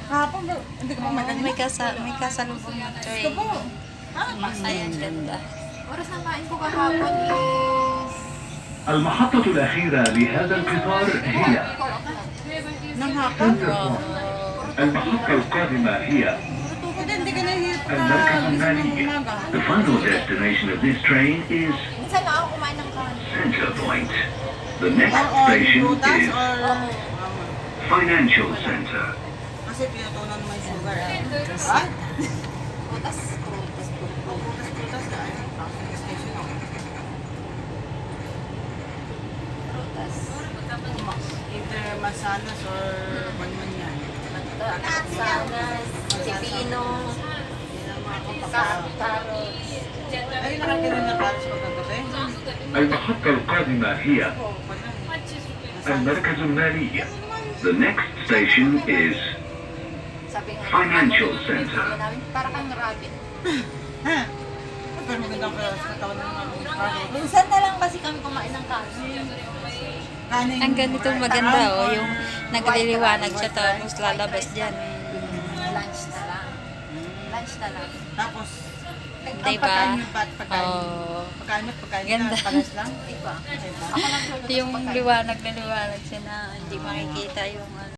Hapon, hindi ko pa Oh, magaling. may kasalubong na tray. Ito po. Ayan, ganda. Oras na kain ko kahapon is... المحطة الأخيرة لهذا القطار هي Nang hapon? المحطة القادمة هي Hindi ka nahihirap ka. المركز Gising ng المالي. umaga. The final destination of this train is Minsan lang ako kumain ng kanin. Center Point. The next Or station prutas is or... Financial Center. Kasi pinutunan mo yung sugar. Ah? Putas. Prutas. Ay, pasok station ako. Putas. Either Masanas or Banmanyan. Sanas. Pipino. Carrots. Ay, nakagaling na pares pagkagabi. المحطة القادمة هي المركز المالي. The next station is Sabi nga. Financial Center. Para kang rabbit. Ha? Pero magandang sa katawan ng mga kanin. Minsan na lang kasi kami kumain ng kanin. Kanin. Ang ganito maganda, oh, yung nagliliwanag siya tapos lalabas dyan. Lunch na lang. Lunch na lang. Tapos, ang Diba? pagkain yung pagkain. Oh, Pagkain Ganda. na, pares lang. Iba. Diba? Ako lang tulog yung sa pagkain. liwanag na liwanag siya na hindi makikita yung ano.